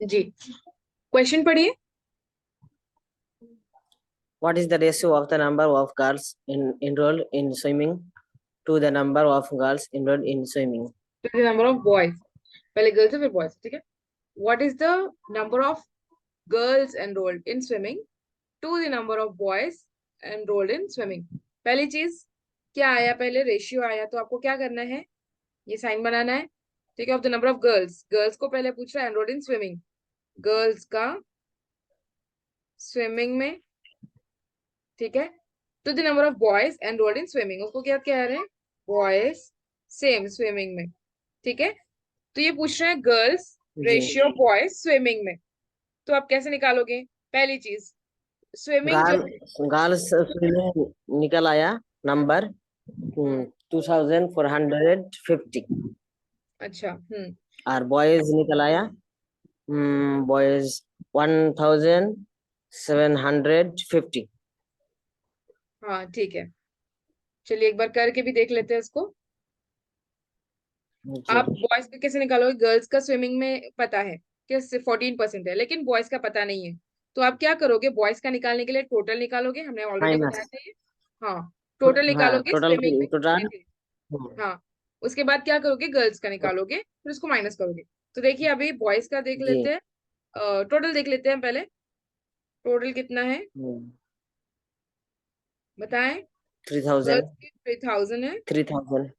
जी, question पढ़िए। What is the ratio of the number of girls enrolled in swimming to the number of girls enrolled in swimming? Number of boys, पहले girls है फिर boys, ठीक है। What is the number of girls enrolled in swimming to the number of boys enrolled in swimming. पहली चीज क्या आया, पहले रेशियो आया, तो आपको क्या करना है, ये साइन बनाना है, ठीक है। Of the number of girls, girls को पहले पूछ रहा है एनरोल्ड इन स्विमिंग, गर्ल्स का स्विमिंग में, ठीक है। To the number of boys enrolled in swimming, उसको क्या कह रहे हैं, बॉयज सेम स्विमिंग में, ठीक है। तो ये पूछ रहे हैं गर्ल्स जी, रेशियो बॉयज स्विमिंग में, तो आप कैसे निकालोगे। पहली चीज स्विमिंग जो गर्ल है, गर्ल्स swimming निकल आया नंबर हम्म, 2450 अच्छा, और बॉयज निकल आया बॉयज 1750। हाँ ठीक है। चलिए एक बार करके भी देख लेते हैं इसको। जी, आप बॉयज का कैसे निकालोगे, गर्ल्स का स्विमिंग में पता है कि 14% है, लेकिन बॉयज का पता नहीं है। तो आप क्या करोगे, बॉयज का निकालने के लिए टोटल निकालोगे, हमने ऑलरेडी बताया माइनस। था ये। हाँ, टोटल हाँ, निकालोगे टोटल स्विमिंग में कितने टोटल। थे। हाँ, उसके बाद क्या करोगे, गर्ल्स का निकालोगे, फिर उसको माइनस करोगे। तो देखिए अभी बॉयज का देख जी, लेते हैं, टोटल देख लेते हैं पहले, टोटल कितना है बताएं। 3000। गर्ल्स की 3000 है, 3000।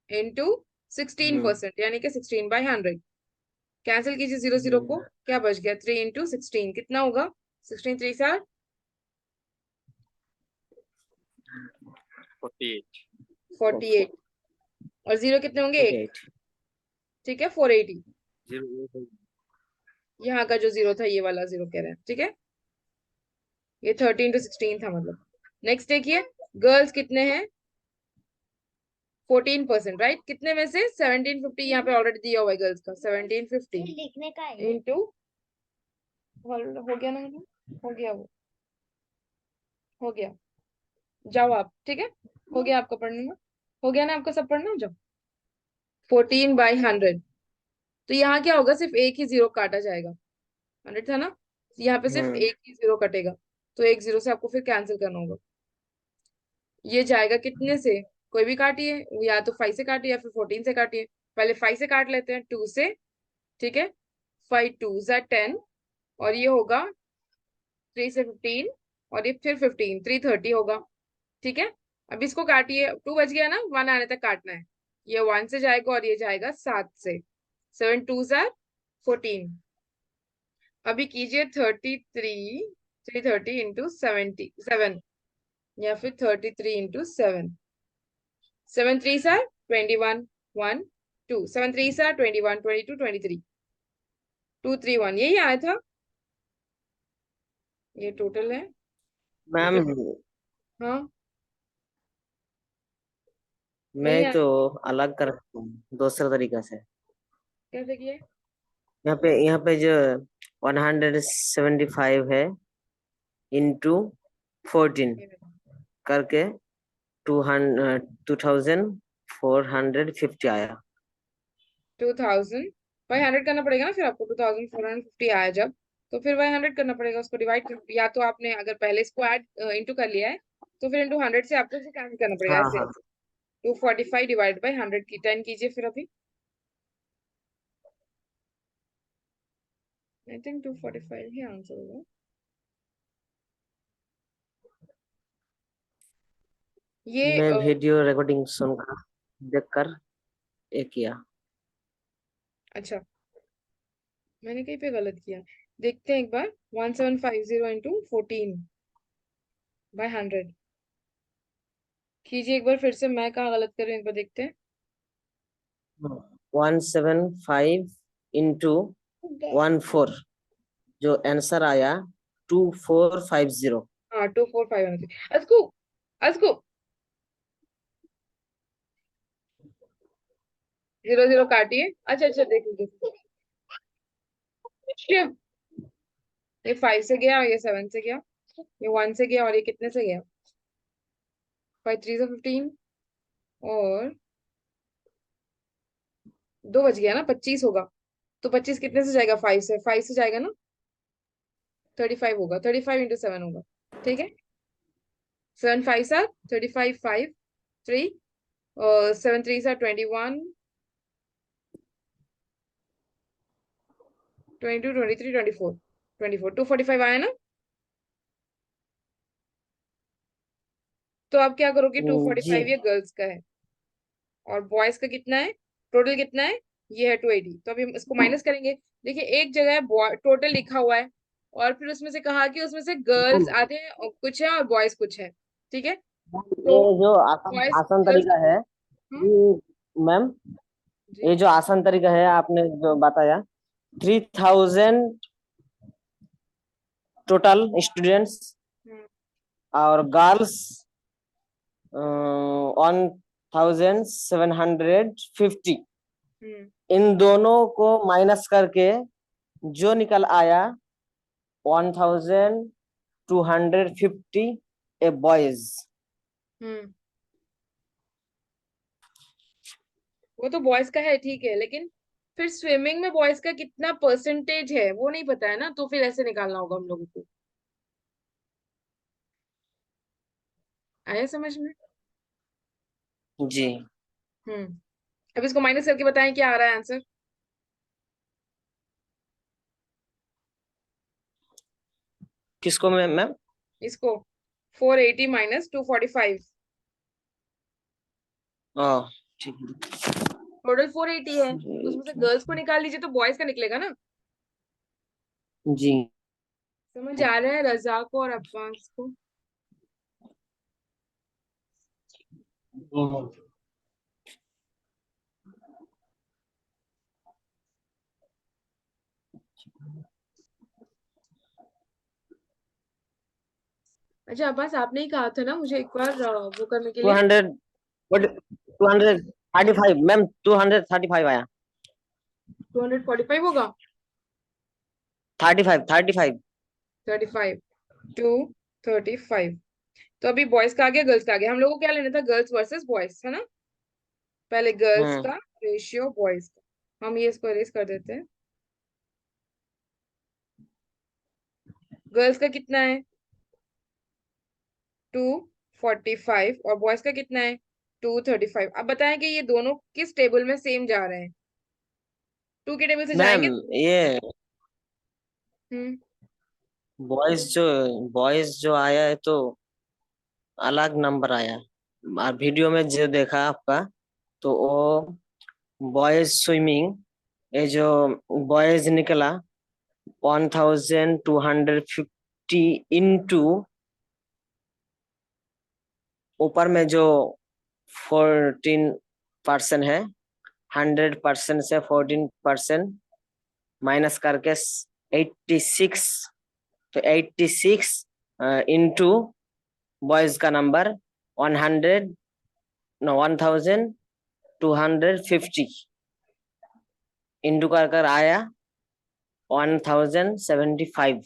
इंटू 16%, यानी कि 16/100। कैंसिल कीजिए जीरो जीरो को, क्या बच गया, 3 इंटू 16 कितना होगा, 16 3 सार 48। 48, और जीरो कितने होंगे, एक, 48। ठीक है, 480। 0। यहाँ का जो जीरो था, ये वाला जीरो कह रहे हैं, ठीक है। ये 30 इंटू 16 था मतलब। नेक्स्ट देखिए, गर्ल्स कितने हैं, 14%, राइट। कितने में से 1750, यहाँ पे ऑलरेडी दिया हुआ है गर्ल्स का 1750 लिखने का है इंटू, हो गया ना, मतलब हो गया, वो हो गया, जाओ आप, ठीक है, हो गया आपका पढ़ने में, हो गया ना आपका सब पढ़ना, जाओ। 14/100, तो यहाँ क्या होगा, सिर्फ एक ही जीरो काटा जाएगा, 100 था ना, यहाँ पे सिर्फ एक ही जीरो कटेगा, तो एक जीरो से आपको फिर कैंसिल करना होगा। ये जाएगा कितने से, कोई भी काटिए, या तो 5 से काटिए या फिर 14 से काटिए। पहले 5 से काट लेते हैं, 2 से, ठीक है, 5 2 ज़ा 10, और ये होगा 3 से 15, और ये फिर 15, 330 होगा, ठीक है। अब इसको काटिए, 2 बच गया ना, 1 आने तक काटना है, ये 1 से जाएगा और ये जाएगा 7 से, 7 2 ज़ा 14। अभी कीजिए 330 इंटू या फिर 33 इंटू 7, 7 3 21, 1 2, 7 3 21, 22 23, 231, यही आया था, ये टोटल है। मैम, फिर हाँ, मैं नहीं आया, तो अलग कर दूसरे तरीके से। कैसे किए, यहाँ पे जो 175 है इंटू 14 करके 2450 आया। 2000/100 करना पड़ेगा ना, फिर आपको 2450 आया जब, तो फिर वही 100 करना पड़ेगा, उसको डिवाइड कर, या तो आपने अगर पहले इसको ऐड इंटू कर लिया है, तो फिर इंटू 100 से आपको कैंसिल करना पड़ेगा, हाँ, ऐसे। हाँ। 245/100 की 10 कीजिए फिर अभी, आई थिंक 245 ही आंसर होगा। ये मैं वीडियो रिकॉर्डिंग सुनकर देखकर ये किया। अच्छा, मैंने कहीं पे गलत किया, देखते हैं एक बार। 1750 इंटू 14/100 कीजिए एक बार फिर से, मैं कहाँ गलत कर रही हूँ एक बार देखते हैं। 175 इंटू 14 जो आंसर आया 2450। हाँ, 245 होना चाहिए, अस्कू, अस्कू, जीरो जीरो काटिए, अच्छा अच्छा, देख लीजिए, शिव, ये 5 से गया और ये 7 से गया, ये 1 से गया और ये कितने से गया, 5 3 से 15, और 2 बच गया ना, 25 होगा, तो 25 कितने से जाएगा? 5 से, 5 से जाएगा ना, 35 होगा, 35 × 7 होगा। ठीक है, 7 5 are 35, 5 3, 7 3 are 21, 22 23 24, 245 आया ना। तो आप क्या करोगे, टू फोर्टी जी। फाइव ये गर्ल्स का है, और बॉयज का कितना है, टोटल कितना है, ये है 280। तो अभी हम इसको माइनस करेंगे। देखिए एक जगह है टोटल लिखा हुआ है, और फिर उसमें से कहा कि उसमें से गर्ल्स आधे और कुछ है और बॉयज कुछ है। ठीक है, ये तो जो आसान बॉयज आसान गर्ल्स तरीका है, हम्म, ये मैम, जी ये जो आसान तरीका है आपने जो बताया, 3000 टोटल स्टूडेंट्स हम्म और गर्ल्स 1750। हम्म इन दोनों को माइनस करके जो निकल आया 1250 ए बॉयज। हम्म वो तो बॉयज का है, ठीक है, लेकिन फिर स्विमिंग में बॉयज का कितना परसेंटेज है वो नहीं पता है ना, तो फिर ऐसे निकालना होगा हम लोगों को। आया समझ में? जी। अब इसको माइनस करके बताएं क्या आ रहा है आंसर। किसको मैम? इसको 480 माइनस 245, हाँ, ठीक है। टोटल 480 है, तो उसमें से गर्ल्स को निकाल लीजिए तो बॉयज का निकलेगा ना। जी। समझ आ रहा है रजा को और अब्बास को? अच्छा अब्बास, आपने ही कहा था ना मुझे एक बार वो करने के टू लिए। हंड्रेड 235 मैम, 235 आया। 245 होगा। 35 35, 235। तो अभी बॉयज का आ गया, गर्ल्स का आ गया। हम लोग को क्या लेना था, गर्ल्स वर्सेस बॉयज, है ना। पहले गर्ल्स हम्म। का रेशियो बॉयज का, हम ये इसको अरेज कर देते हैं। गर्ल्स का कितना है, 245, और बॉयज का कितना है, 235। अब बताएं कि ये दोनों किस टेबल में सेम जा रहे हैं। टू के टेबल से मैम, जाएंगे। ये हम्म बॉयज जो आया है तो अलग नंबर आया। वीडियो में जो देखा आपका, तो वो बॉयज स्विमिंग, ये जो बॉयज निकला 1250 इंटू ऊपर में जो 14% है, 100% से 14% माइनस करके 86। तो 86 इंटू बॉयज का नंबर 100, नो 1250 इंटू कर कर आया 1075।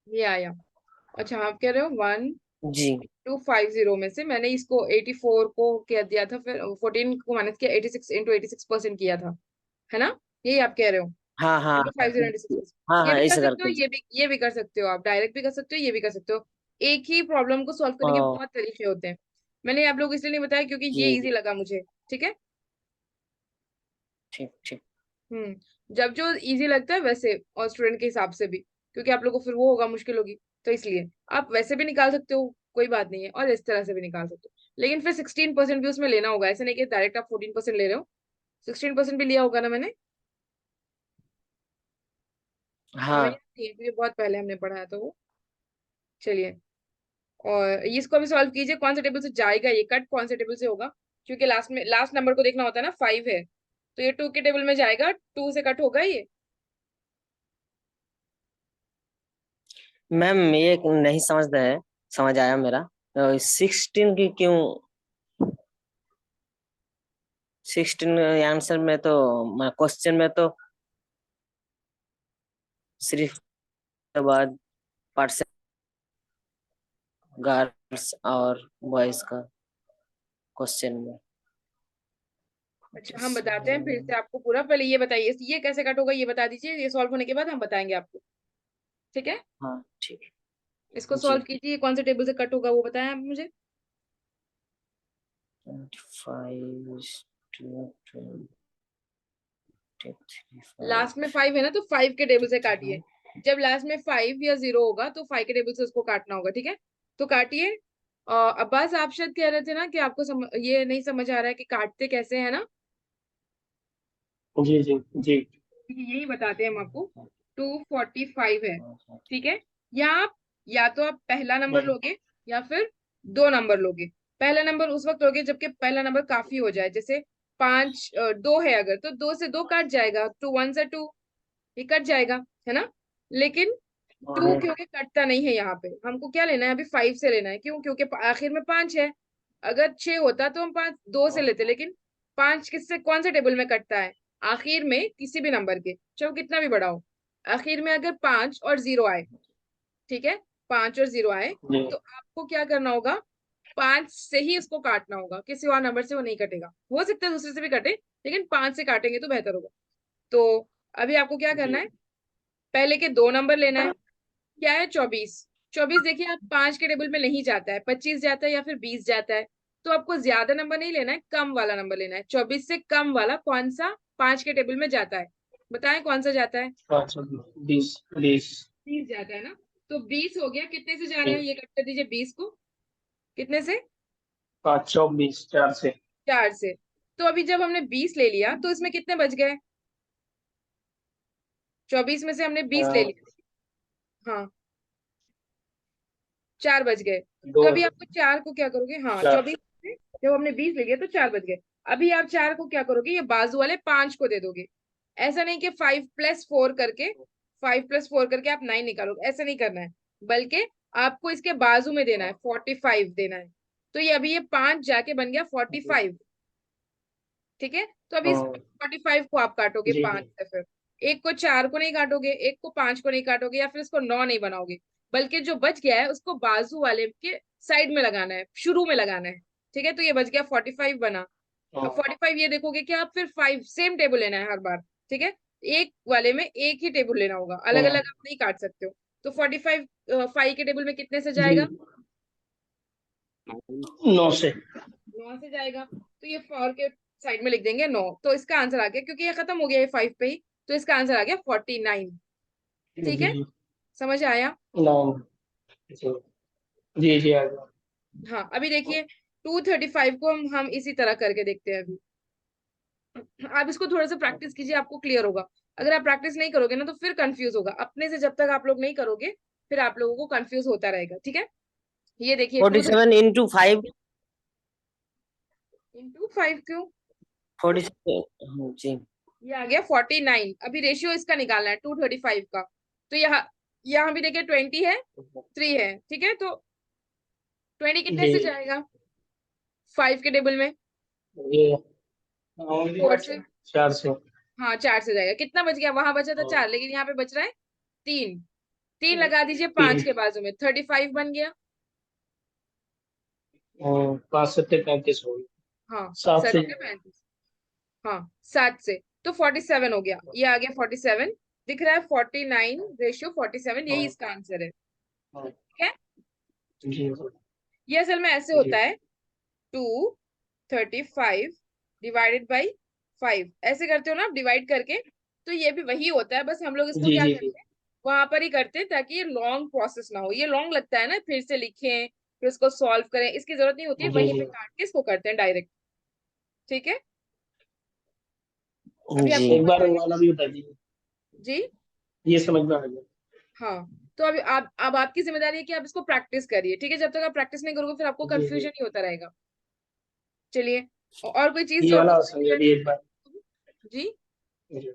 ये आया। अच्छा आप कह रहे हो वन जी। 250 में से मैंने इसको 84 को क्या दिया था, फिर 14 को माइनस किया, 86 × 86% किया था, है ना। यही आप कह रहे हो, हाँ हाँ 250 × 86%। हाँ ये हाँ, भी कर ऐसे सकते हो, करके। ये भी कर सकते हो, आप डायरेक्ट भी कर सकते हो, ये भी कर सकते हो। एक ही प्रॉब्लम को सॉल्व करने के ओ, बहुत तरीके होते हैं। मैंने आप लोग को इसलिए नहीं बताया क्योंकि ये जी इजी लगा मुझे। ठीक है। ठीक ठीक। जब जो इजी लगता है वैसे, और स्टूडेंट के हिसाब से भी, क्योंकि आप लोग को फिर वो होगा, मुश्किल होगी, तो इसलिए आप वैसे भी निकाल सकते हो, कोई बात नहीं है, और इस तरह से भी निकाल सकते हो, लेकिन फिर 16% भी उसमें लेना होगा, ऐसे नहीं कि डायरेक्ट आप 14% ले रहे हो। 16% भी लिया होगा ना मैंने। हमें याद हाँ नहीं है क्योंकि बहुत पहले हमने पढ़ाया था वो। चलिए, और इसको भी सॉल्व कीजिए, कौन से टेबल से जाएगा ये कट, कौन से टेबल से होगा, क्योंकि लास्ट में लास्ट नंबर को देखना होता है ना, 5 है, तो ये 2 के टेबल में जाएगा, 2 से कट होगा ये। मैम, ये नहीं समझ आया मेरा। 16 की क्यों? 16 आंसर में तो, क्वेश्चन में तो सिर्फ के बाद परसेंट गर्ल्स और बॉयज का क्वेश्चन में। अच्छा हम बताते हैं फिर से आपको पूरा, पहले ये बताइए ये कैसे कट होगा ये बता दीजिए, ये सॉल्व होने के बाद हम बताएंगे आपको, ठीक है। हाँ ठीक है। इसको सॉल्व जी। कीजिए, कौन से टेबल से कट होगा वो बताएं आप मुझे। 25 to 25 लास्ट में 5 है ना, तो 5 के टेबल से काटिए। 53। जब लास्ट में 5 या 0 होगा तो 5 के टेबल से उसको काटना होगा, ठीक है। तो काटिए। अब्बास आप शायद कह रहे थे ना कि आपको ये नहीं समझ आ रहा है कि काटते कैसे है ना। जी जी जी। यही बताते हैं हम आपको। 245 है, ठीक है। या आप, या तो आप पहला नंबर लोगे या फिर 2 नंबर लोगे। पहला नंबर उस वक्त लोगे जबकि पहला नंबर काफी हो जाए, जैसे 2 है अगर, तो 2 से 2 काट जाएगा, 2 1 से 2, ये कट जाएगा, है ना। लेकिन 2 क्योंकि कटता नहीं है यहाँ पे, हमको क्या लेना है अभी 5 से लेना है, क्यों, क्योंकि आखिर में 5 है। अगर 6 होता तो हम 2 से लेते, लेकिन 5 किससे, कौन से टेबल में कटता है, आखिर में किसी भी नंबर के, चाहे वो कितना भी बड़ा हो। आखिर में अगर 5 और 0 आए, ठीक है, 5 और 0 आए, तो आपको क्या करना होगा, 5 से ही उसको काटना होगा, किसी और नंबर से वो नहीं कटेगा, हो सकता है दूसरे से भी कटे, लेकिन 5 से काटेंगे तो बेहतर होगा। तो अभी आपको क्या करना है, पहले के 2 नंबर लेना है। क्या है, 24। 24 देखिए आप 5 के टेबल में नहीं जाता है, 25 जाता है या फिर 20 जाता है। तो आपको ज्यादा नंबर नहीं लेना है, कम वाला नंबर लेना है। 24 से कम वाला कौन सा 5 के टेबल में जाता है, बताएं कौन सा जाता है। 20 20। 20 जाता है ना। तो 20 हो गया, कितने से जा रहे हैं ये कट कर दीजिए 20 को, कितने से, 5 चौक 20 4 से। 4 से। तो अभी जब हमने 20 ले लिया तो इसमें कितने बच गए, 24 में से हमने 20 ले लिया, हाँ 4 बच गए। दो तो अभी आपको 4 को क्या करोगे, हाँ 4। 24 में जब हमने 20 ले लिया तो 4 बच गए। अभी आप 4 को क्या करोगे, ये बाजू वाले 5 को दे दोगे। ऐसा नहीं कि 5 + 4 करके, 5 + 4 करके आप 9 निकालोगे, ऐसा नहीं करना है, बल्कि आपको इसके बाजू में देना है, 45 देना है। तो ये अभी ये 5 जाके बन गया 45, ठीक है। तो अभी इस 45 को आप काटोगे जी 5 जी। से, फिर एक को 4 को नहीं काटोगे, एक को 5 को नहीं काटोगे, या फिर इसको 9 नहीं बनाओगे, बल्कि जो बच गया है उसको बाजू वाले के साइड में लगाना है, शुरू में लगाना है, ठीक है। तो ये बच गया 45 बना। अब 45 ये देखोगे कि आप फिर 5 सेम टेबल लेना है हर बार, ठीक है। एक वाले में एक ही टेबल लेना होगा, अलग अलग आप नहीं काट सकते हो। तो 45 5 के टेबल में कितने से जी। जाएगा, 9 से। 9 से जाएगा। तो ये 4 के साइड में लिख देंगे 9, तो इसका आंसर आ गया, क्योंकि ये खत्म हो गया ये 5 पे ही, तो इसका आंसर आ गया 49, जी ठीक है। जी। समझ आया। 9। जी जी जी आ गया। हाँ अभी देखिए 235 को हम इसी तरह करके देखते हैं अभी। आप इसको थोड़ा सा प्रैक्टिस कीजिए, आपको क्लियर होगा। अगर आप प्रैक्टिस नहीं करोगे ना तो फिर कंफ्यूज होगा, अपने से जब तक आप लोग नहीं करोगे फिर आप लोगों को कंफ्यूज होता रहेगा, ठीक है। ये देखिए 47 into 5। 235 क्यों, 47 जी। ये आ गया 49। अभी रेशियो इसका निकालना है 235 का। तो यहाँ, यहाँ भी देखिए 20 है, 3 है, ठीक है। तो 20 कितने जी। से जाएगा 5 के टेबल में, ये 4 से। 4 से। हाँ 4 से जाएगा, कितना बच गया, वहां बचा था 4 लेकिन यहाँ पे बच रहा है 3। 3 लगा दीजिए 5 3। के बाजू में, 35 बन गया। 5 7 35 हो गई। हाँ 7 से। 7 35, हाँ 7 से। तो 47 हो गया, ये आ गया 47, दिख रहा है 49 रेशियो 47, यही हाँ, इसका आंसर है, हाँ, ठीक है। जी ये असल में ऐसे जी होता है, 235 डिवाइडेड बाई 5, ऐसे करते हो ना आप डिवाइड करके। तो ये भी वही होता है, बस हम लोग इसको जी क्या जी जी। करते हैं, वहां पर ही करते हैं, ताकि ये लॉन्ग प्रोसेस ना हो। ये लॉन्ग लगता है ना, फिर से लिखें फिर इसको सॉल्व करें, इसकी जरूरत नहीं होती है, जी वहीं जी पे काट के इसको करते हैं डायरेक्ट, ठीक है। अभी जी। आपको एक समझ बार आ वो गया, वाला भी बता दीजिए। जी। ये समझ में आ गया। हाँ तो अभी आप, अब आपकी जिम्मेदारी है कि आप इसको प्रैक्टिस करिए, ठीक है। जब तक आप प्रैक्टिस नहीं करोगे फिर आपको जी जी। कंफ्यूजन ही होता रहेगा। चलिए, और कोई चीज ये जो आपको वाला समझ नहीं समझा आ दिए रही एक बार। है, जी। जी।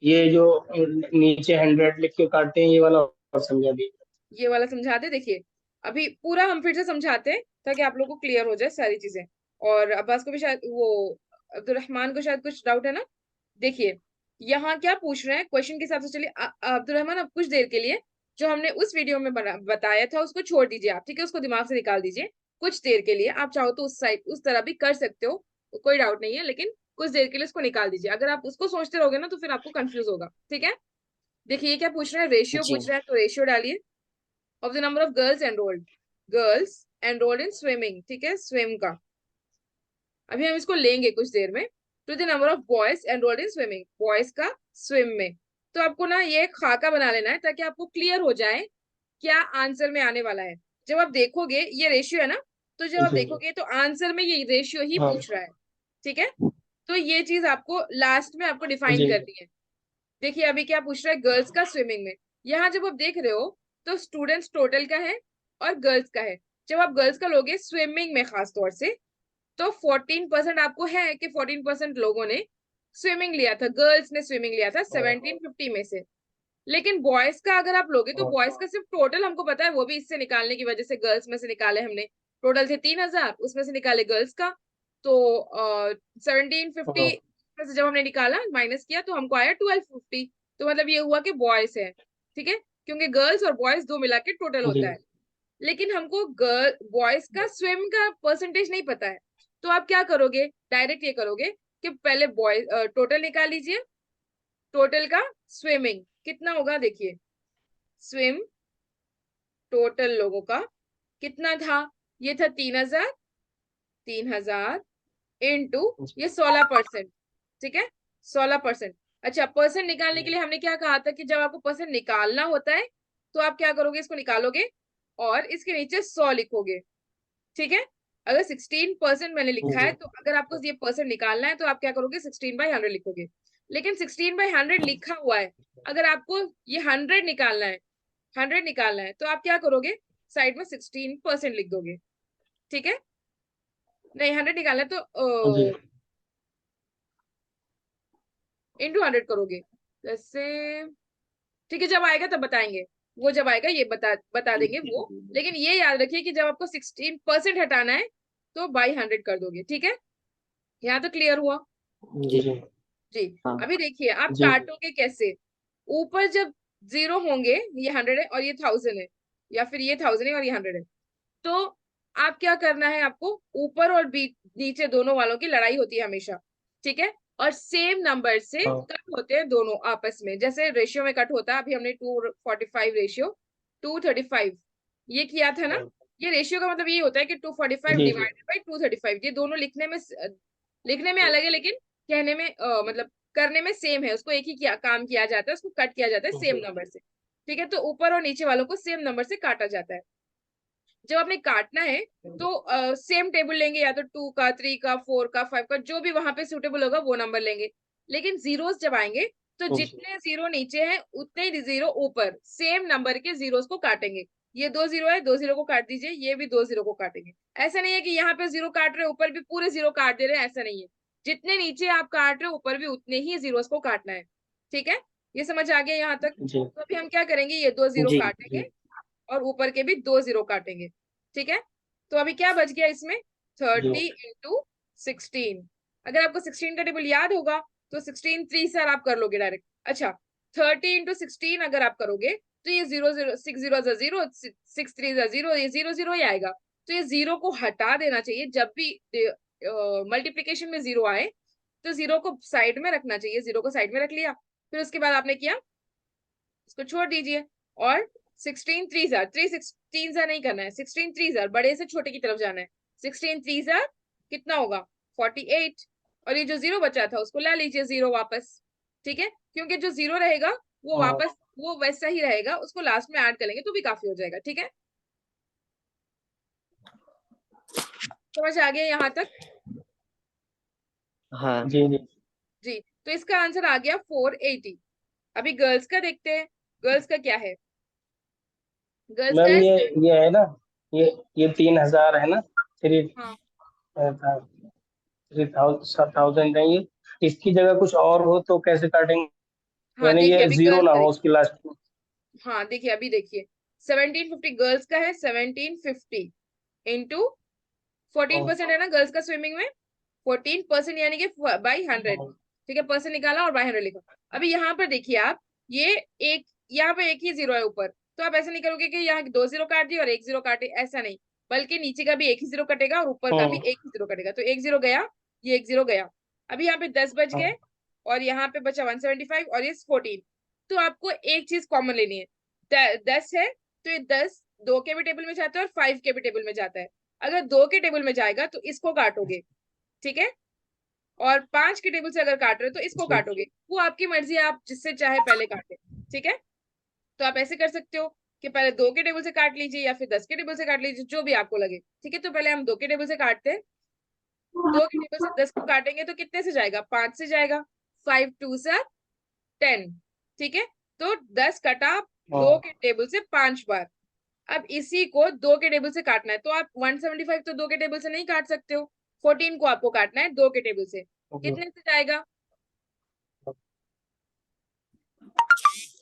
ये जो नीचे 100 लिख के काटते हैं ये वाला और समझा दिए। ये वाला समझा दे, देखिए अभी पूरा हम फिर से समझाते हैं ताकि आप लोगों को क्लियर हो जाए सारी चीजें। और अब्बास को भी शायद, वो अब्दुलरहमान को शायद कुछ डाउट है ना। देखिए यहाँ क्या पूछ रहे हैं क्वेश्चन के हिसाब से, चलिए अब्दुलरहमान अब कुछ देर के लिए जो हमने उस वीडियो में बताया था उसको छोड़ दीजिए आप, ठीक है, उसको दिमाग से निकाल दीजिए कुछ देर के लिए। आप चाहो तो उस साइड उस तरह भी कर सकते हो, कोई डाउट नहीं है, लेकिन कुछ देर के लिए इसको निकाल दीजिए। अगर आप उसको सोचते रहोगे ना तो फिर आपको कंफ्यूज होगा, ठीक है। देखिए ये क्या पूछ रहा है, रेशियो जी पूछ रहा है, तो रेशियो डालिए of the number of girls enrolled in swimming, ठीक है, स्विम का। अभी हम इसको लेंगे कुछ देर में। To the number of boys enrolled in swimming, boys का स्विम में। तो आपको ना ये खाका बना लेना है ताकि आपको क्लियर हो जाए क्या आंसर में आने वाला है। जब आप देखोगे ये रेशियो है ना, तो जब आप जी देखोगे तो आंसर में ये रेशियो ही हाँ पूछ रहा है, ठीक है। तो ये चीज आपको लास्ट में आपको डिफाइन जी करनी है। देखिए अभी क्या पूछ रहा है, गर्ल्स का स्विमिंग में। यहाँ जब आप देख रहे हो तो स्टूडेंट्स टोटल का है और गर्ल्स का है। जब आप गर्ल्स का लोगे स्विमिंग में खास तौर से, तो 14% आपको है कि 14% लोगों ने स्विमिंग लिया था, गर्ल्स ने स्विमिंग लिया था हाँ 1750 में से। लेकिन बॉयज का अगर आप लोगे तो हाँ बॉयज का सिर्फ टोटल हमको पता है, वो भी इससे निकालने की वजह से गर्ल्स में से निकाले हमने। टोटल थे 3000, उसमें से निकाले गर्ल्स का। तो 1750 हाँ में से जब हमने निकाला माइनस किया तो हमको आया 1250। तो मतलब ये हुआ कि बॉयज है, ठीक है, क्योंकि गर्ल्स और बॉयज दो मिला के टोटल जी होता है। लेकिन हमको गर्ल बॉयज का स्विम का परसेंटेज नहीं पता है। तो आप क्या करोगे, डायरेक्ट ये करोगे कि पहले बॉय टोटल निकाल लीजिए। टोटल का स्विमिंग कितना होगा, देखिए स्विम टोटल लोगों का कितना था, ये था 3000। 3000 इंटू जी ये 16%, ठीक है, 16%। अच्छा, परसेंट निकालने के लिए हमने क्या कहा था कि जब आपको परसेंट निकालना होता है तो आप क्या करोगे, इसको निकालोगे और इसके नीचे 100 लिखोगे, ठीक है। अगर 16% मैंने लिखा है जी तो अगर आपको ये परसेंट निकालना है तो आप क्या करोगे, 16/100 लिखोगे। लेकिन 16/100 लिखा हुआ है, अगर आपको ये 100 निकालना है, 100 निकालना है तो आप क्या करोगे, साइड में 16% लिख दोगे, ठीक है। नहीं, 100 निकालना है जी तो इंटू 100 करोगे जैसे, ठीक है, जब आएगा तब बताएंगे। वो जब आएगा ये बता देंगे वो। लेकिन ये याद रखिए कि जब आपको 16% हटाना है तो बाई 100 कर दोगे, ठीक है। यहाँ तो क्लियर हुआ। जी जी जी। हाँ अभी देखिए आप जी काटोगे कैसे। ऊपर जब जीरो होंगे, ये 100 है और ये 1000 है, या फिर ये 1000 है और ये 100 है, तो आप क्या करना है, आपको ऊपर और नीचे दोनों वालों की लड़ाई होती है हमेशा, ठीक है। और सेम नंबर से हाँ कट होते हैं दोनों आपस में, जैसे रेशियो में कट होता है। अभी हमने 245 रेशियो 235 ये किया था ना। हाँ, ये रेशियो का मतलब ये होता है कि 245 जी जी डिवाइडेड बाई 235, ये दोनों लिखने में अलग है, लेकिन कहने में मतलब करने में सेम है। उसको एक ही काम किया जाता है, उसको कट किया जाता है सेम जी नंबर से, ठीक है। तो ऊपर और नीचे वालों को सेम नंबर से काटा जाता है। जब आपने काटना है तो सेम टेबल लेंगे, या तो 2 का, 3 का, 4 का, 5 का, जो भी वहां पे सुटेबल होगा वो नंबर लेंगे। लेकिन जीरोस जब आएंगे तो जी जितने जीरो नीचे हैं उतने ही जीरो ऊपर, सेम नंबर के जीरोस को काटेंगे। ये 2 जीरो है, 2 जीरो को काट दीजिए, ये भी 2 जीरो को काटेंगे। ऐसा नहीं है कि यहाँ पे जीरो काट रहे हैं ऊपर भी पूरे जीरो काट दे रहे हैं, ऐसा नहीं है। जितने नीचे आप काट रहे हो ऊपर भी उतने ही जीरोस को काटना है, ठीक है। ये समझ आ गया यहाँ तक। जी तो अभी हम क्या करेंगे, ये 2 जीरो जी काटेंगे जी और ऊपर के भी 2 जीरो काटेंगे, ठीक है। तो अभी क्या बच गया इसमें, जी 30 इंटू 16। अगर आपको 16 का टेबल याद होगा तो 16 3 सर आप कर लोगे डायरेक्ट। अच्छा, 30 इंटू 16 अगर आप करोगे तो ये 0 0 6 जीरो 0, 6 3 0, ये 0 0 ही आएगा। तो ये जीरो को हटा देना चाहिए जब भी मल्टीप्लीकेशन में जीरो आए, तो जीरो को साइड में रखना चाहिए। जीरो को साइड में रख लिया, फिर उसके बाद आपने किया, इसको छोड़ दीजिए। और 16 3 जार, 3 16 जार नहीं करना है, 16 3 जार बड़े से छोटे की तरफ जाना है। 16 3 जार कितना होगा, 48। और ये जो जीरो बचा था उसको ला लीजिए जीरो वापस, ठीक है, क्योंकि जो जीरो रहेगा वो हाँ वापस वो वैसा ही रहेगा, उसको लास्ट में ऐड कर लेंगे तो भी काफी हो जाएगा, ठीक है। समझ आ गया यहाँ तक। हाँ जी जी जी, तो इसका आंसर आ गया 480। अभी गर्ल्स का देखते हैं, गर्ल्स का क्या है। गर्ल्स का मैम है ये है ना, ये ये 3000 है ना, थ्री हाँ। 3000 है ये। इसकी जगह कुछ और हो तो कैसे काटेंगे, हाँ यानी देखिए ये अभी जीरो गर्ल्स ना का हो देखिए। उसकी लास्ट में। हाँ देखिए अभी देखिए, 1750 गर्ल्स का है, 1750 इंटू 14% है ना गर्ल्स का स्विमिंग में, 14% यानी कि बाई 100, हाँ ठीक है। परसेंट निकाला और बाई 100 लिखा। अभी यहाँ पर देखिए आप, ये एक यहाँ पे एक ही जीरो है ऊपर, तो आप ऐसा नहीं करोगे कि यहाँ 2 जीरो काट दिए और एक जीरो काटे, ऐसा नहीं। बल्कि नीचे का भी एक ही जीरो कटेगा और ऊपर का भी हाँ एक ही जीरो कटेगा, तो एक जीरो गया ये 1 0 गया। अभी यहाँ पे 10 बच हाँ। गए और यहाँ पे बचा 175 और ये 14। तो आपको एक चीज कॉमन लेनी है, 10 है तो ये 10 2 के भी टेबल में जाता है और 5 के भी टेबल में जाता है। अगर 2 के टेबल में जाएगा तो इसको काटोगे, ठीक है, और 5 के टेबल से अगर काट रहे हो तो इसको जी। काटोगे। वो आपकी मर्जी है, आप जिससे चाहे पहले काटे, ठीक है। तो आप ऐसे कर सकते हो कि पहले 2 के टेबल से काट लीजिए या फिर 10 के टेबल से काट लीजिए, जो भी आपको लगे, ठीक है। तो पहले हम 2 के टेबल से काटते हैं। 2 के टेबल से 10 को काटेंगे तो कितने से जाएगा, 5 से जाएगा। 5 2 सा 10, ठीक है। तो 10 कटा 2 हाँ। के टेबल से 5 बार। अब इसी को 2 के टेबल से काटना है, तो आप 175 तो 2 के टेबल से नहीं काट सकते हो, 14 को आपको काटना है 2 के टेबल से। जी। कितने से जाएगा,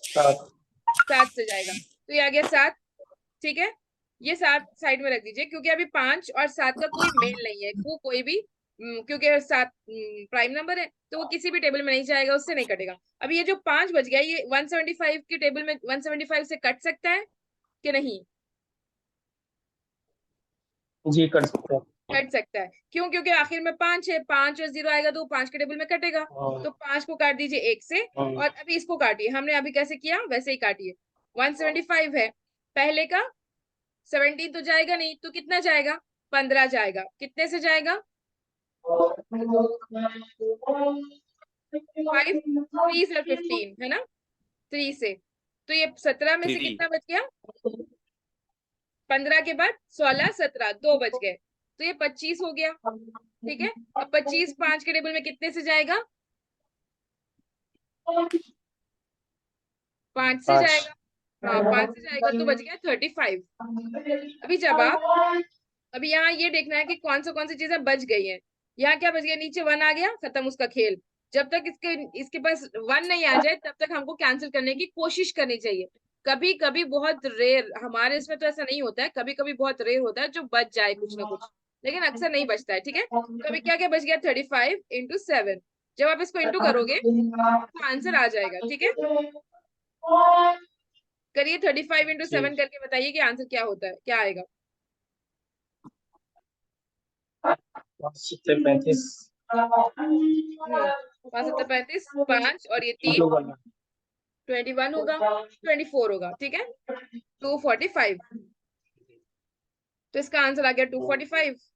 7। 7 से जाएगा। तो ये आ गया 7, ठीक है। ये 7 साइड में रख दीजिए, क्योंकि अभी 5 और 7 का कोई मेल नहीं है, वो कोई भी क्योंकि 7 प्राइम नंबर है तो वो किसी भी टेबल में नहीं जाएगा, उससे नहीं कटेगा। अभी ये जो 5 बच गया, ये 175 के टेबल में 175 से कट सकता है कि नहीं, जी कर सकते हैं। कट सकता है। क्यों, क्योंकि आखिर में 5 है, 5 और 0 आएगा तो 5 के टेबल में कटेगा। हाँ। तो 5 को काट दीजिए 1 से, हाँ। और अभी इसको काटिए, हमने अभी कैसे किया वैसे ही काटिए। 175 है पहले का, 17 तो जाएगा नहीं, तो कितना जाएगा, 15 जाएगा। कितने से जाएगा, 5 3 से 15 है ना, 3 से। तो ये 17 में से 3। कितना बच गया, 15 के बाद 16 17 2 बच गए, तो ये 25 हो गया, ठीक है। अब 25 5 के टेबल में कितने से जाएगा, 5 से 5। जाएगा। हाँ 5 से जाएगा तो बच गया 35। अभी जब आप, अभी यहाँ ये देखना है कि कौन सी चीजें बच गई हैं। यहाँ क्या बच गया, नीचे 1 आ गया, खत्म उसका खेल। जब तक इसके पास 1 नहीं आ जाए तब तक हमको कैंसिल करने की कोशिश करनी चाहिए। कभी कभी बहुत रेयर, हमारे इसमें तो ऐसा नहीं होता है, कभी कभी बहुत रेयर होता है जो बच जाए कुछ ना कुछ, लेकिन अक्सर नहीं बचता है, ठीक है। तो अभी क्या क्या बच गया, 35 इंटू 7। जब आप इसको इंटू करोगे तो आंसर आ जाएगा, ठीक है। करिए 35 इंटू जी। 7 करके बताइए कि आंसर क्या होता है, क्या आएगा। 35 5 7 35, 5 और ये 3, इंटू करना। 21 होगा, 24 होगा, ठीक है। 245, तो इसका आंसर आ गया 245।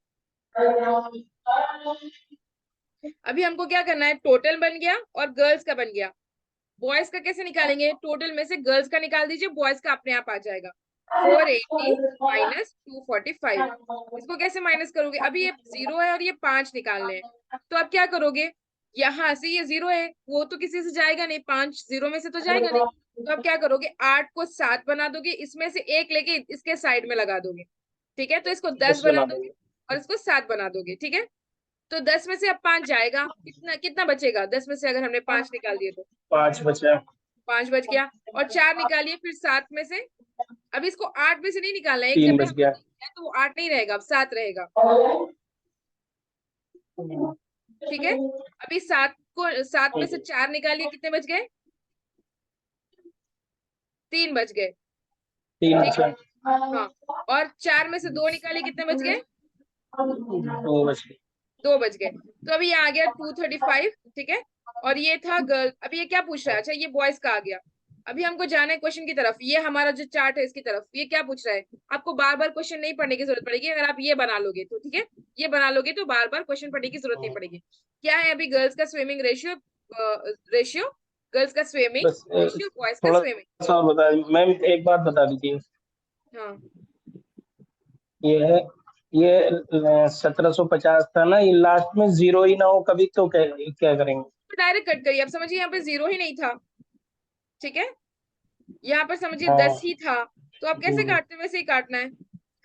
अभी हमको क्या करना है, टोटल बन गया और गर्ल्स का बन गया। बॉयज का कैसे निकालेंगे, टोटल में से गर्ल्स का निकाल दीजिए, बॉयज का अपने आप आ जाएगा। 480 माइनस 245, इसको कैसे माइनस करोगे, अभी ये 0 है और ये 5 निकालने हैं, तो अब क्या करोगे, यहाँ से ये 0 है, वो तो किसी से जाएगा नहीं, 5 0 में से तो जाएगा नहीं। तो अब क्या करोगे, 8 को 7 बना दोगे, इसमें से एक लेके इसके साइड में लगा दोगे, ठीक है। तो इसको 10 10 बना बना दोगे देंगे। और इसको 7 बना दोगे, ठीक है। तो 10 में से अब 5 जाएगा, कितना कितना बचेगा, 10 में से अगर हमने 5 निकाल दिए तो 5 बचा। 5 बच गया। और 4 निकालिए फिर 7 में से, अब इसको 8 में से नहीं निकालना है, एक 3 जब बच हमने गया। किया तो वो 8 नहीं रहेगा, अब 7 रहेगा, ठीक है। अभी 7 में से 4 निकालिए, कितने बच गए, 3 बच गए, 3 ठीक है। बचा। हाँ, और 4 में से 2 निकालिए, कितने बच गए, 2 बच गए। 2 बच गए। तो अभी ये आ गया 235, ठीक है। और ये था गर्ल, अभी ये क्या पूछ रहा है, अच्छा ये बॉयज का आ गया। अभी हमको जाना है क्वेश्चन की तरफ, ये हमारा जो चार्ट है इसकी तरफ, ये क्या पूछ रहा है, आपको बार बार क्वेश्चन नहीं पढ़ने की जरूरत पड़ेगी अगर आप ये बना लोगे तो, ठीक है। ये बना लोगे तो बार बार क्वेश्चन पढ़ने की जरूरत नहीं पड़ेगी। क्या है अभी, गर्ल्स का स्विमिंग रेशियो, रेशियो गर्ल्स का स्विमिंग बस रेशियो, बॉयज का थोड़ा स्विमिंग। सा और बता मैम, एक बात बता दीजिए। हाँ ये है, ये 1750 था ना, ये लास्ट में 0 ही ना हो कभी तो क्या क्या करेंगे? तो डायरेक्ट कट करिए, अब समझिए यहाँ पे 0 ही नहीं था, ठीक है। यहाँ पर समझिए हाँ। 10 ही था, तो आप कैसे जी। काटते हैं वैसे ही काटना है।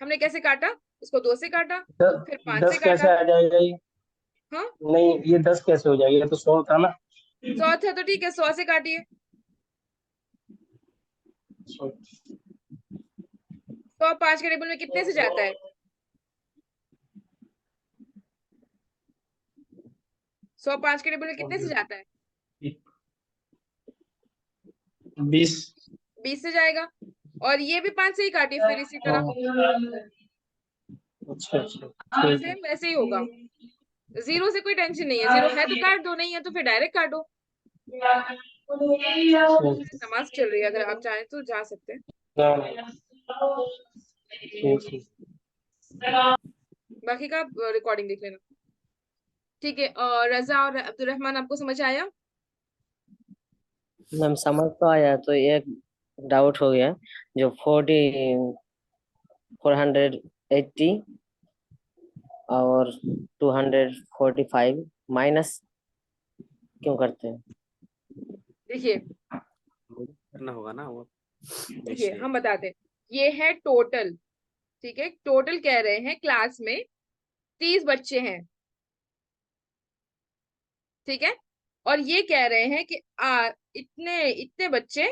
हमने कैसे काटा, इसको 2 से काटा, फिर 5 से 10 कैसे काटा। आ जाएगा ये? हाँ नहीं, ये 10 कैसे हो जाएगा, ये तो 100 था ना। 100 था तो ठीक है, 100 से काटिए। 100 5 के टेबल में कितने से जाता है, 100 5 के टेबल में कितने से जाता है, 20। 20 से जाएगा। और ये भी 5 से ही काटिए फिर इसी तरह, अच्छा अच्छा, ठीक है। सेम वैसे ही होगा। जीरो से कोई टेंशन नहीं है, जीरो है तो काट दो, नहीं है तो फिर डायरेक्ट काटो। नमाज चल रही है, अगर आप चाहें तो जा सकते हैं, बाकी का आप रिकॉर्डिंग देख लेना। ठीक है, और रजा और अब्दुलरहमान आपको समझ आया? मैम समझ तो आया, तो एक डाउट हो गया, जो 480 और 245 माइनस क्यों करते हैं? देखिए करना होगा ना वो देखिए विषय। हम बताते हैं, ये है टोटल, ठीक है, टोटल कह रहे हैं क्लास में 30 बच्चे हैं, ठीक है, और ये कह रहे हैं कि इतने इतने बच्चे,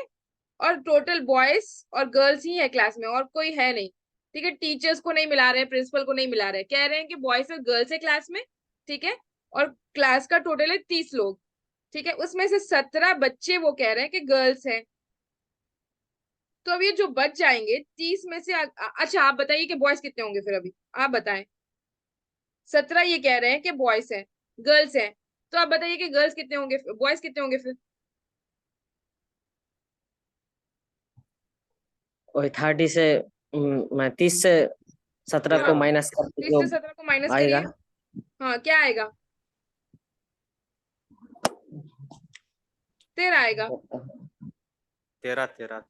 और टोटल बॉयज और गर्ल्स ही है क्लास में, और कोई है नहीं, ठीक है, टीचर्स को नहीं मिला रहे, प्रिंसिपल को नहीं मिला रहे, कह रहे हैं कि बॉयज और गर्ल्स है क्लास में, ठीक है, और क्लास का टोटल है 30 लोग, ठीक है, उसमें से 17 बच्चे वो कह रहे हैं कि गर्ल्स हैं। तो अब ये जो बच जाएंगे 30 में से अच्छा आप बताइए कि बॉयज कितने होंगे फिर, अभी आप बताएं। 17 ये कह रहे हैं कि बॉयज हैं, गर्ल्स हैं, तो आप बताइए कि गर्ल्स कितने होंगे, बॉयज कितने होंगे फिर? वही 30 से मैं 30 से 17 हाँ, को माइनस करके 30 जो से 17 को माइनस आएगा, करिए। हाँ, क्या आएगा? 13 आएगा। 13 13।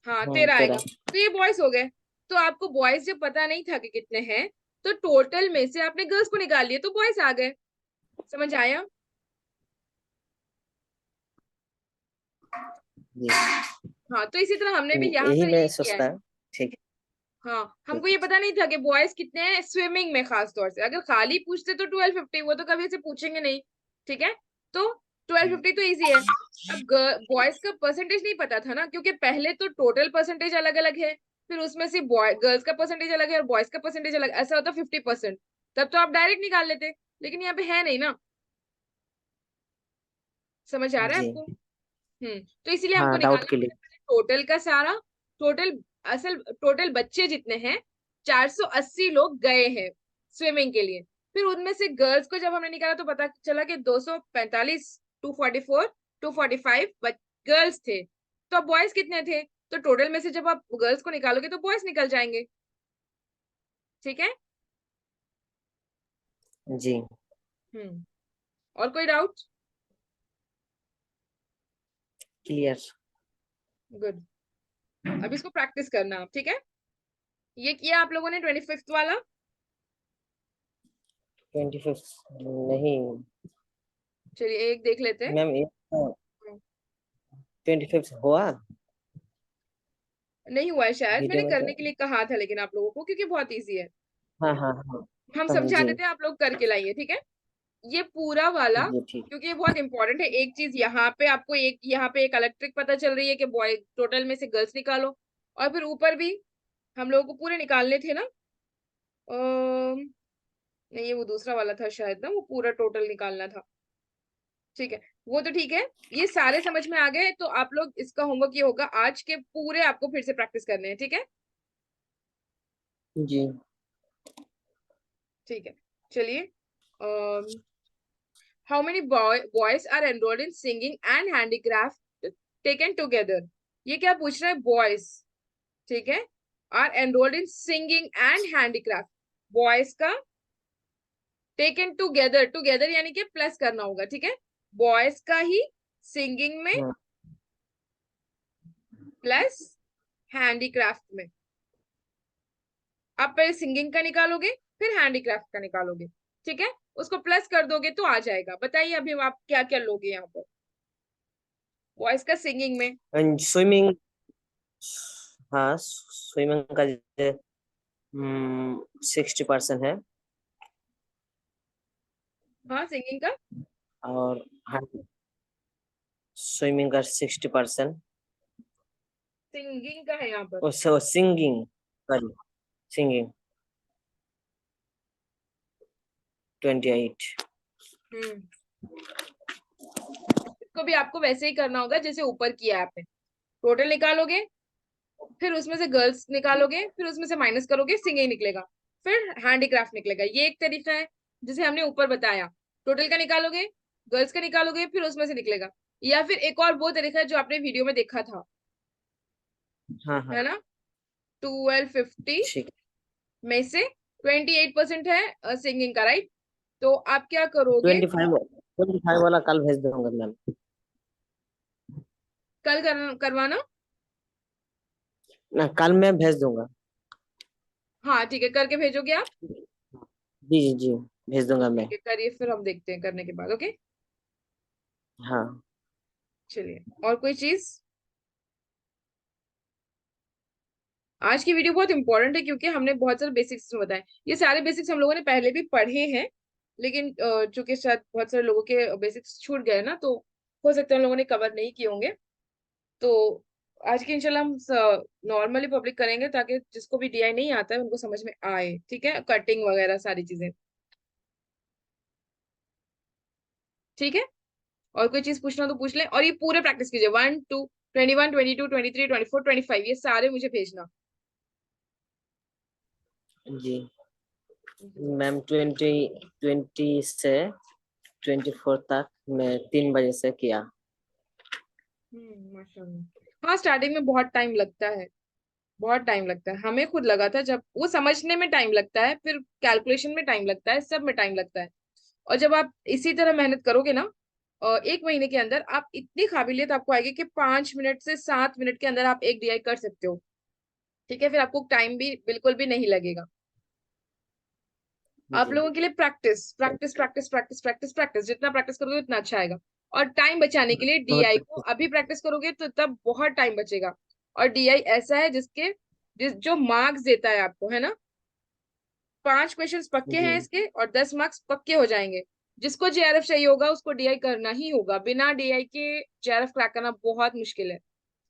हाँ, 13 आएगा, 13। तो ये बॉयज हो गए। तो आपको बॉयज जब पता नहीं था कि कितने हैं, तो टोटल में से आपने गर्ल्स को निकाल लिया, तो बॉयज आ गए। समझ आया? जी, हाँ, तो इसी तरह हमने भी यहाँ यही पर मैं ये किया है। सोचता। ठीक है। हाँ, हमको ठीक ये है। पता नहीं था कि बॉयज कितने हैं स्विमिंग में, खास तौर से अगर खाली पूछते तो 1250, वो तो कभी ऐसे पूछेंगे नहीं, ठीक है, तो 1250 तो इजी है। अब बॉयज का परसेंटेज नहीं पता था ना, क्योंकि पहले तो टोटल परसेंटेज अलग अलग है, फिर उसमें से बॉय गर्ल्स का परसेंटेज अलग है और बॉयज का परसेंटेज अलग, ऐसा होता 50%, तब तो आप डायरेक्ट निकाल लेते, लेकिन यहाँ पे है नहीं ना। समझ आ रहा है जी, आपको? तो इसीलिए हमको हाँ, डाउट निकालना के लिए। पड़ता है टोटल का सारा, टोटल, असल टोटल बच्चे जितने हैं, 480 लोग गए हैं स्विमिंग के लिए। फिर उनमें से गर्ल्स को जब हमने निकाला तो पता चला कि 245, 244, 245 गर्ल्स थे। तो अब बॉयज कितने थे? तो टोटल में से जब आप गर्ल्स को निकालोगे तो बॉयज निकल जाएंगे, ठीक है। जी, हम्म और कोई डाउट? क्लियर। गुड। अब इसको प्रैक्टिस करना आप, ठीक है। ये किया आप लोगों ने 25th वाला? 25 नहीं चलिए एक देख लेते हैं। मैम, ये 25 हुआ। नहीं हुआ है शायद, मैंने वीडियो में करने तो, के लिए कहा था लेकिन आप लोगों को, क्योंकि बहुत इजी है, हाँ हाँ हाँ, हम समझा समझे। देते हैं, आप लोग करके लाइए, ठीक है। ये पूरा वाला, जी ठीक। क्योंकि ये बहुत इंपॉर्टेंट है, एक चीज यहाँ पे आपको, एक यहाँ पे एक अलग ट्रिक पता चल रही है कि बॉय टोटल में से गर्ल्स निकालो, और फिर ऊपर भी हम लोगों को पूरे निकालने थे ना। नहीं, ये वो दूसरा वाला था शायद ना, वो पूरा टोटल निकालना था, ठीक है, वो तो ठीक है। ये सारे समझ में आ गए, तो आप लोग इसका होमवर्क ये होगा, आज के पूरे आपको फिर से प्रैक्टिस करने हैं, ठीक है। जी, ठीक है, चलिए। How many boys are enrolled in singing and handicraft taken together? ये क्या पूछ रहा है? बॉयज, ठीक है, are enrolled in singing and handicraft, boys का टेकन टुगेदर, टुगेदर यानी कि प्लस करना होगा, ठीक है, बॉयज का ही सिंगिंग में हाँ, प्लस हैंडीक्राफ्ट में। आप पहले सिंगिंग का निकालोगे, फिर हैंडीक्राफ्ट का निकालोगे, ठीक है, उसको प्लस कर दोगे तो आ जाएगा। बताइए अभी आप क्या क्या लोगे यहाँ पर बॉयज का सिंगिंग में? स्विमिंग, हाँ, स्विमिंग का 60% है, हाँ, सिंगिंग का, और स्विमिंग का 60%, सिंगिंग का है यहाँ पर। और सिंगिंग, सॉरी, सिंगिंग 28। हम्म इसको भी आपको वैसे ही करना होगा जैसे ऊपर किया है आपने, टोटल निकालोगे, फिर उसमें से गर्ल्स निकालोगे, फिर उसमें से माइनस करोगे, सिंगिंग निकलेगा, फिर हैंडीक्राफ्ट निकलेगा, ये एक तरीका है। जैसे हमने ऊपर बताया, टोटल का निकालोगे, गर्ल्स का निकालोगे, फिर उसमें से निकलेगा। या फिर एक और वो तरीका है जो आपने वीडियो में देखा था, हाँ हाँ है ना, 1250 ठीक। में से 28% है सिंगिंग का, राइट? तो आप क्या करोगे, 25 वाला कल भेज दूंगा मैम। कल करवाना। ना कल मैं भेज दूंगा। हाँ ठीक है, करके भेजोगे आप? जी जी जी, भेज दूंगा मैं। ठीक है, करिए, फिर हम देखते हैं करने के बाद। ओके, हाँ चलिए, और कोई चीज? आज की वीडियो बहुत इंपॉर्टेंट है क्योंकि हमने बहुत सारे बेसिक्स बताए। ये सारे बेसिक्स हम लोगों ने पहले भी पढ़े हैं, लेकिन चूंकि शायद बहुत सारे लोगों के बेसिक्स छूट गए ना, तो हो सकता है हम लोगों ने कवर नहीं किए होंगे। तो आज की इंशाल्लाह हम नॉर्मली पब्लिक करेंगे ताकि जिसको भी डीआई नहीं आता है उनको समझ में आए, ठीक है, कटिंग वगैरह सारी चीजें। ठीक है, और कोई चीज पूछना तो पूछ लें, और ये पूरे प्रैक्टिस कीजिए, 1 2 21 22 23 24 25, ये सारे मुझे भेजना। जी मैम। 20 से 24 तक मैं 3 बजे से किया। माशाल्लाह। हाँ, स्टार्टिंग में बहुत टाइम लगता है, बहुत टाइम लगता है, हमें खुद लगा था, जब वो समझने में टाइम लगता है, फिर कैलकुलेशन में टाइम लगता है, सब में टाइम लगता है। और जब आप इसी तरह मेहनत करोगे ना, 1 महीने के अंदर आप इतनी काबिलियत आपको आएगी कि 5 मिनट से 7 मिनट के अंदर आप एक डीआई कर सकते हो। ठीक है, फिर आपको टाइम भी बिल्कुल भी नहीं लगेगा। आप जी लोगों के लिए practice practice practice practice practice practice, जितना प्रैक्टिस करोगे उतना अच्छा आएगा। और टाइम बचाने के लिए बहुत डीआई को अभी प्रैक्टिस करोगे तो तब बहुत टाइम बचेगा। और डीआई ऐसा है जो मार्क्स देता है आपको, है ना, 5 क्वेश्चंस पक्के जी हैं इसके और 10 मार्क्स पक्के हो जाएंगे। जिसको जेआरएफ चाहिए होगा उसको डीआई करना ही होगा, बिना डीआई के जेआरएफ क्रैक करना बहुत मुश्किल है,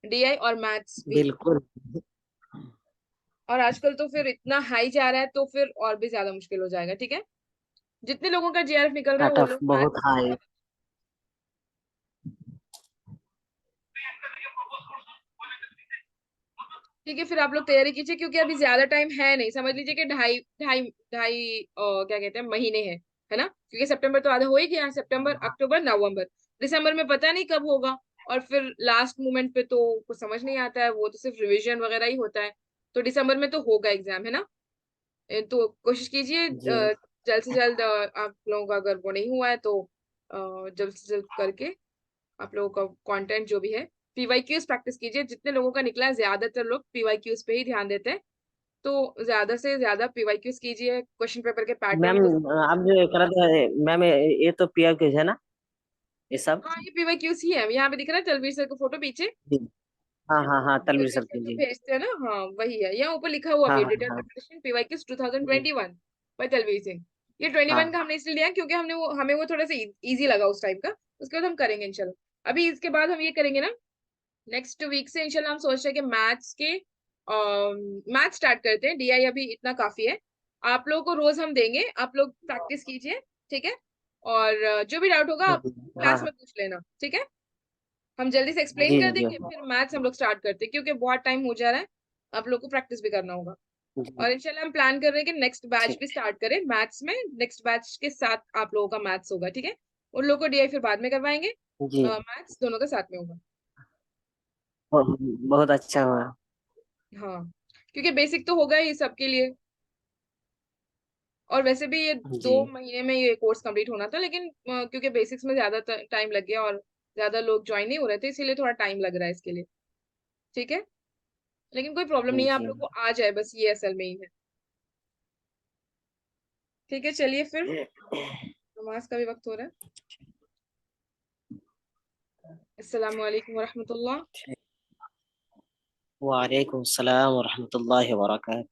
डीआई और मैथ्स भी। बिल्कुल। और आजकल तो फिर इतना हाई जा रहा है तो फिर और भी ज्यादा मुश्किल हो जाएगा। ठीक है, जितने लोगों का जेआरएफ निकल रहा है कट वो ऑफ लोग बहुत मैथ्स, हाई। ठीक है, फिर आप लोग तैयारी कीजिए क्योंकि अभी ज्यादा टाइम है नहीं, समझ लीजिए कि ढाई ढाई ढाई क्या कहते हैं, महीने हैं, है ना, क्योंकि सितंबर तो आधा हो ही गया, सितंबर अक्टूबर नवंबर, दिसंबर में पता नहीं कब होगा। और फिर लास्ट मोमेंट पे तो कुछ समझ नहीं आता है, वो तो सिर्फ रिवीजन वगैरह ही होता है। तो दिसंबर में तो होगा एग्जाम, है ना। तो कोशिश कीजिए जी जल्द से जल्द, आप लोगों का अगर वो नहीं हुआ है तो जल्द से जल्द करके आप लोगों का कंटेंट जो भी है, पीवाईक्यूज प्रैक्टिस कीजिए। जितने लोगों का निकला है ज्यादातर लोग पीवाईक्यूज पे ही ध्यान देते हैं, तो ज्यादा से ज्यादा पीवाईक्यूज कीजिए, क्वेश्चन पेपर के मैम। पैटर्न को। आप जो कर रहे थे मैम, ये तो पीआर क्यूज है ना, ये सब? हाँ, ये पीवाईक्यूज ही है, यहाँ पे दिख रहा है तलवीर सर का फोटो पीछे, जी। हाँ हाँ हाँ, तनवीर तलवीर सर सर की जो जी। भेजते हैं ना, हाँ वही है, यहाँ ऊपर लिखा हुआ हाँ भी, हाँ डिटेल हाँ प्रिपरेशन पीवाईक्यूज जी 2021 बाय तलवीर सिंह। ये 21 का हाँ हमने इसलिए लिया क्योंकि हमें वो थोड़ा सा इजी लगा उस टाइप का। उसके बाद हम करेंगे इंशाल्लाह। अभी इसके बाद हम ये करेंगे ना, नेक्स्ट वीक से इंशाल्लाह हम सोच रहे हैं कि मैथ्स के मैथ स्टार्ट करते हैं, डीआई अभी इतना काफी है। आप लोगों को रोज हम देंगे, आप लोग प्रैक्टिस कीजिए, ठीक है। और जो भी डाउट होगा आप जी क्लास हाँ में पूछ लेना, ठीक है। हम जल्दी से एक्सप्लेन जी कर जी देंगे, फिर मैथ्स हम लोग स्टार्ट करते हैं क्योंकि बहुत टाइम हो जा रहा है, आप लोग को प्रैक्टिस भी करना होगा। जी और इंशाल्लाह हम प्लान कर रहे हैं कि नेक्स्ट बैच ठीक। भी स्टार्ट करें मैथ्स में, नेक्स्ट बैच के साथ आप लोगों का मैथ्स होगा, ठीक है। उन लोगों को डीआई फिर बाद में करवाएंगे, जी मैथ्स दोनों का साथ में होगा। बहुत अच्छा हुआ। हाँ, क्योंकि बेसिक तो होगा ही सबके लिए। और वैसे भी ये जी 2 महीने में ये कोर्स कंप्लीट होना था, लेकिन क्योंकि बेसिक्स में ज्यादा टाइम लग गया और ज्यादा लोग ज्वाइन नहीं हो रहे थे, इसीलिए थोड़ा टाइम लग रहा है इसके लिए, ठीक है। लेकिन कोई प्रॉब्लम नहीं है, आप जी। लोग को आ जाए, बस ये असल में ही है। ठीक है, चलिए फिर, नमाज का भी वक्त हो रहा है। अस्सलाम वालेकुम वरहमतुल्लाह। वालेकुम सलाम व रहमतुल्लाहि व बरकातहू।